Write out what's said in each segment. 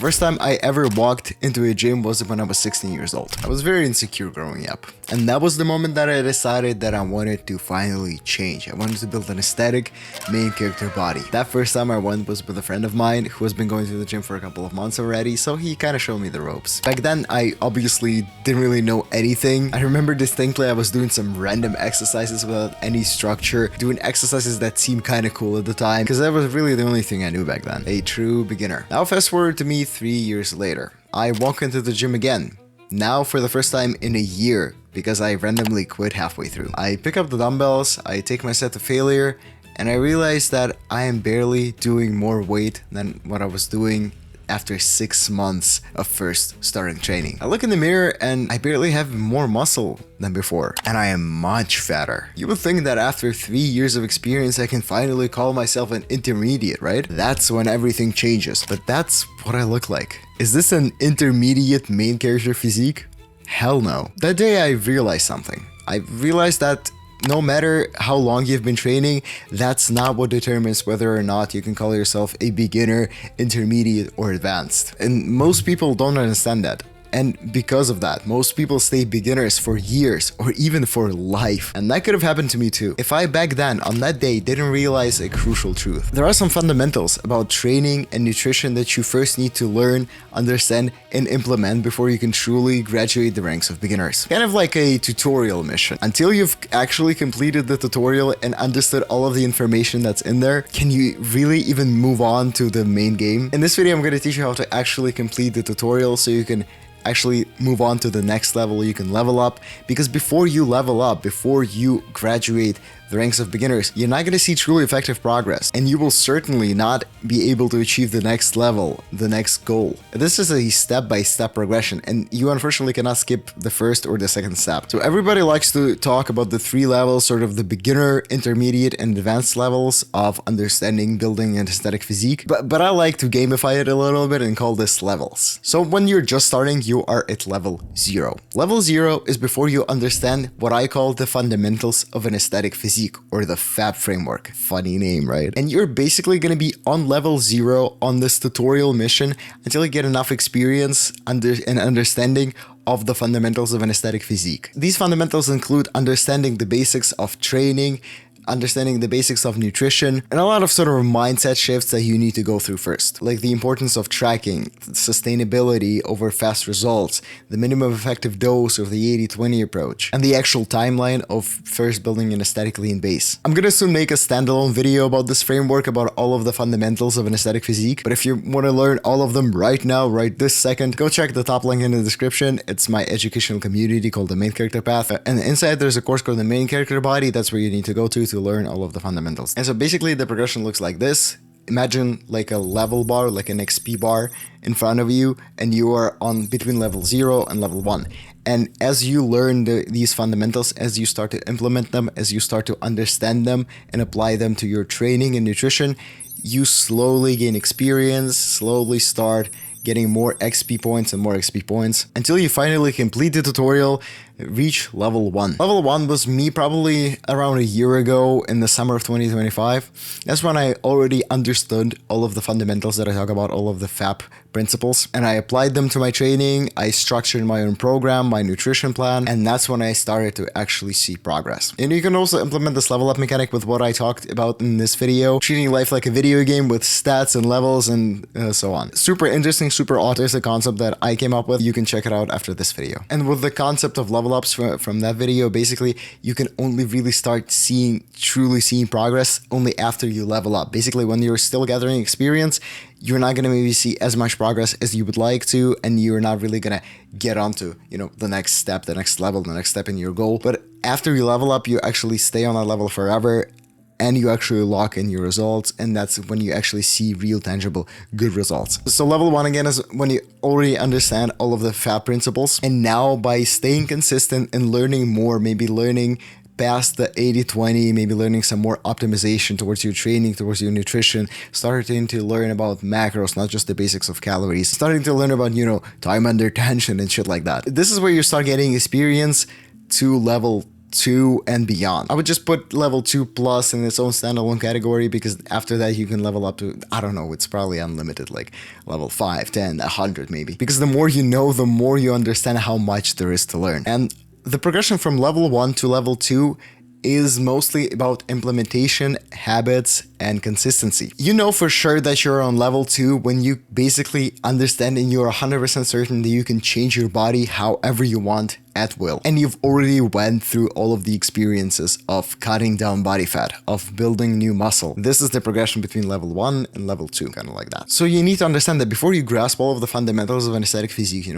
first time I ever walked into a gym was when I was 16 years old. I was very insecure growing up. And that was the moment that I decided that I wanted to finally change. I wanted to build an aesthetic main character body. That first time I went was with a friend of mine who has been going to the gym for a couple of months already, so he kind of showed me the ropes. Back then, I obviously didn't really know anything. I remember distinctly I was doing some random exercises without any structure, doing exercises that seemed kind of cool at the time, because that was really the only thing I knew back then. A true beginner. Now fast forward to me 3 years later. I walk into the gym again. Now for the first time in a year, because I randomly quit halfway through. I pick up the dumbbells, I take my set to failure, and I realize that I am barely doing more weight than what I was doing after 6 months of first starting training. I look in the mirror and I barely have more muscle than before, and I am much fatter. You would think that after 3 years of experience I can finally call myself an intermediate, right? That's when everything changes, but that's what I look like. Is this an intermediate main character physique? Hell no. That day I realized something. I realized that no matter how long you've been training, that's not what determines whether or not you can call yourself a beginner, intermediate, or advanced. And most people don't understand that. And because of that, most people stay beginners for years or even for life. And that could have happened to me too, if I back then, on that day, didn't realize a crucial truth. There are some fundamentals about training and nutrition that you first need to learn, understand, and implement before you can truly graduate the ranks of beginners. Kind of like a tutorial mission. Until you've actually completed the tutorial and understood all of the information that's in there, can you really even move on to the main game? In this video, I'm going to teach you how to actually complete the tutorial so you can actually move on to the next level. You can level up, because before you level up, before you graduate the ranks of beginners, you're not going to see truly effective progress, and you will certainly not be able to achieve the next level, the next goal. This is a step-by-step progression, and you unfortunately cannot skip the first or the second step. So everybody likes to talk about the 3 levels, sort of the beginner, intermediate, and advanced levels of understanding, building an aesthetic physique, but I like to gamify it a little bit and call this levels. So when you're just starting, you are at level 0. Level 0 is before you understand what I call the fundamentals of an aesthetic physique, or the FAB framework. Funny name, right? And you're basically going to be on level 0 on this tutorial mission until you get enough experience and understanding of the fundamentals of an aesthetic physique. These fundamentals include understanding the basics of training, understanding the basics of nutrition, and a lot of sort of mindset shifts that you need to go through first, like the importance of tracking, sustainability over fast results, the minimum effective dose of the 80-20 approach, and the actual timeline of first building an aesthetic lean base. I'm gonna soon make a standalone video about this framework, about all of the fundamentals of an aesthetic physique, but if you want to learn all of them right now, right this second, go check the top link in the description. It's my educational community called the Main Character Path, and inside there's a course called the Main Character Body. That's where you need to go to learn all of the fundamentals. And so basically the progression looks like this. Imagine like a level bar, like an XP bar in front of you, and you are on between level 0 and level 1. And as you learn these fundamentals, as you start to implement them, as you start to understand them and apply them to your training and nutrition, you slowly gain experience, slowly start getting more XP points and more XP points until you finally complete the tutorial, reach level 1. Level 1 was me probably around a year ago in the summer of 2025. That's when I already understood all of the fundamentals that I talk about, all of the FAP principles, and I applied them to my training. I structured my own program, my nutrition plan, and that's when I started to actually see progress. And you can also implement this level up mechanic with what I talked about in this video, treating life like a video game with stats and levels and so on. Super interesting, super autistic concept that I came up with. You can check it out after this video. And with the concept of level ups from that video, basically you can only really start truly seeing progress only after you level up. Basically, when you're still gathering experience, you're not going to maybe see as much progress as you would like to, and you're not really going to get onto, the next step, the next level, the next step in your goal. But after you level up, you actually stay on that level forever, and you actually lock in your results, and that's when you actually see real, tangible, good results. So level 1 again is when you already understand all of the FAB principles, and now by staying consistent and learning more, maybe learning past the 80-20, maybe learning some more optimization towards your training, towards your nutrition, starting to learn about macros, not just the basics of calories, starting to learn about, time under tension and shit like that. This is where you start getting experience to level 2 and beyond. I would just put level 2 plus in its own standalone category, because after that you can level up to, I don't know, it's probably unlimited, like level 5, 10, 100 maybe. Because the more you know, the more you understand how much there is to learn. And the progression from level 1 to level 2 is mostly about implementation, habits, and consistency. You know for sure that you're on level 2 when you basically understand and you're 100% certain that you can change your body however you want at will. And you've already went through all of the experiences of cutting down body fat, of building new muscle. This is the progression between level 1 and level 2, kind of like that. So you need to understand that before you grasp all of the fundamentals of an aesthetic physique,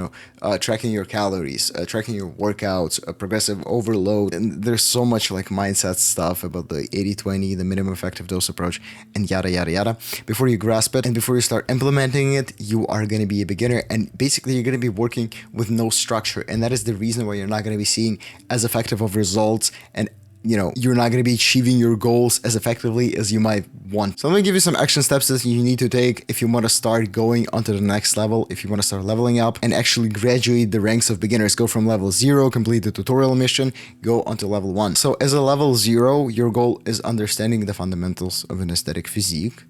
tracking your calories, tracking your workouts, progressive overload, and there's so much like mindset stuff about the 80-20, the minimum effective dose approach, and yada yada yada. Before you grasp it and before you start implementing it, you are going to be a beginner, and basically you're going to be working with no structure, and that is the reason why you're not going to be seeing as effective of results, and you're not going to be achieving your goals as effectively as you might want. So let me give you some action steps that you need to take if you want to start going onto the next level, if you want to start leveling up and actually graduate the ranks of beginners. Go from level 0, complete the tutorial mission, go onto level 1. So as a level 0, your goal is understanding the fundamentals of an aesthetic physique.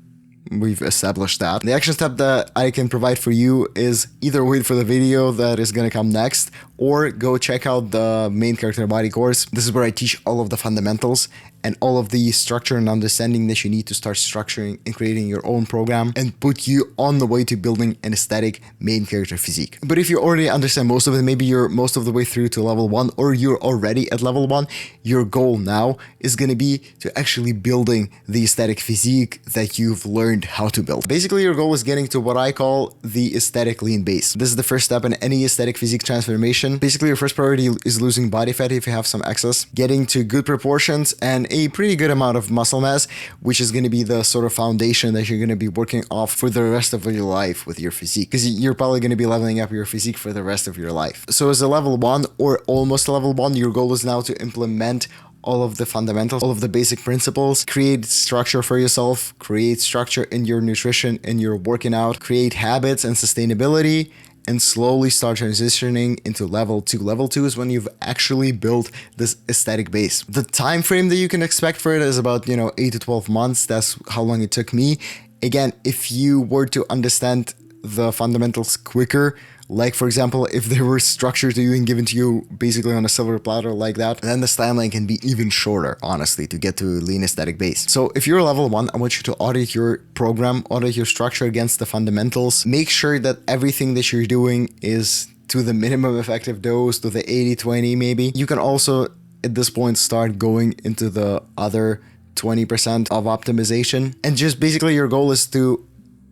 We've established that. The action step that I can provide for you is either wait for the video that is going to come next, or go check out the main character body course. This is where I teach all of the fundamentals and all of the structure and understanding that you need to start structuring and creating your own program and put you on the way to building an aesthetic main character physique. But if you already understand most of it, maybe you're most of the way through to level 1, or you're already at level 1, your goal now is going to be to actually building the aesthetic physique that you've learned how to build. Basically, your goal is getting to what I call the aesthetic lean base. This is the first step in any aesthetic physique transformation. Basically, your first priority is losing body fat if you have some excess, getting to good proportions and a pretty good amount of muscle mass, which is going to be the sort of foundation that you're going to be working off for the rest of your life with your physique, because you're probably going to be leveling up your physique for the rest of your life. So as a level 1 or almost level 1, your goal is now to implement all of the fundamentals, all of the basic principles, create structure for yourself, create structure in your nutrition, in your working out, create habits and sustainability, and slowly start transitioning into level 2. Level 2 is when you've actually built this aesthetic base. The time frame that you can expect for it is about, 8 to 12 months. That's how long it took me. Again, if you were to understand the fundamentals quicker, like for example, if there were structure to you and given to you basically on a silver platter like that, then this timeline can be even shorter, honestly, to get to a lean aesthetic base. So if you're level 1, I want you to audit your program, audit your structure against the fundamentals. Make sure that everything that you're doing is to the minimum effective dose, to the 80-20 maybe. You can also, at this point, start going into the other 20% of optimization. And just basically your goal is to,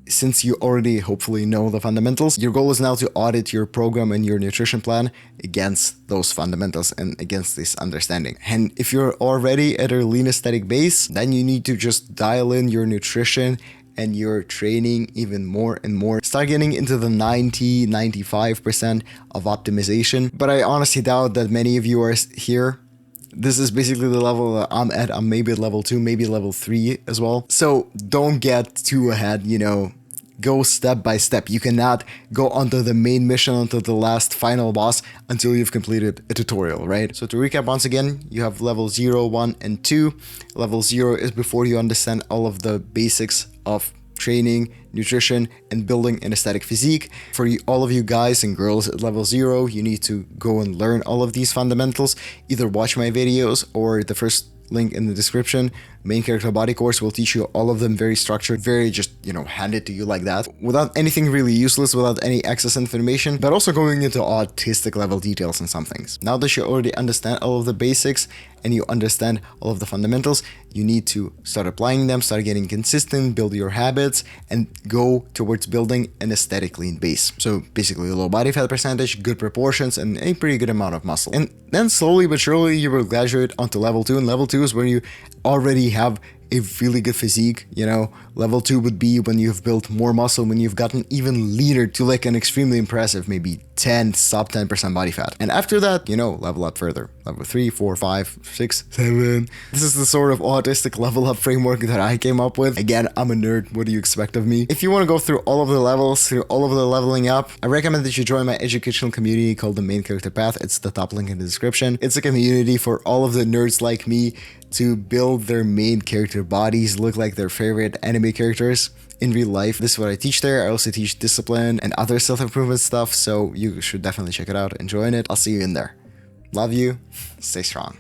since you already hopefully know the fundamentals, your goal is now to audit your program and your nutrition plan against those fundamentals and against this understanding. And if you're already at a lean aesthetic base, then you need to just dial in your nutrition and your training even more and more. Start getting into the 90-95% of optimization. But I honestly doubt that many of you are here. This is basically the level that I'm at. I'm maybe at level 2, maybe level 3 as well. So don't get too ahead, go step by step. You cannot go onto the main mission, onto the last final boss until you've completed a tutorial, right? So to recap once again, you have level 0, 1, and 2. Level 0 is before you understand all of the basics of training, nutrition, and building an aesthetic physique. For all of you guys and girls at level 0, you need to go and learn all of these fundamentals. Either watch my videos or the first link in the description. Main character body course will teach you all of them very structured, very just, handed to you like that, without anything really useless, without any excess information, but also going into autistic level details and some things. Now that you already understand all of the basics and you understand all of the fundamentals, you need to start applying them, start getting consistent, build your habits, and go towards building an aesthetic lean base. So basically a low body fat percentage, good proportions, and a pretty good amount of muscle. And then slowly but surely you will graduate onto level 2, and level 2 is where you already have a really good physique. Level 2 would be when you've built more muscle, when you've gotten even leaner to like an extremely impressive maybe 10, sub 10% body fat. And after that, you know, level up further. Level 3, 4, 5, 6, 7. This is the sort of autistic level up framework that I came up with. Again, I'm a nerd. What do you expect of me? If you want to go through all of the levels, through all of the leveling up, I recommend that you join my educational community called the Main Character Path. It's the top link in the description. It's a community for all of the nerds like me to build their main character bodies, look like their favorite anime characters in real life. This is what I teach there. I also teach discipline and other self-improvement stuff, so you should definitely check it out and join it. I'll see you in there. Love you. Stay strong.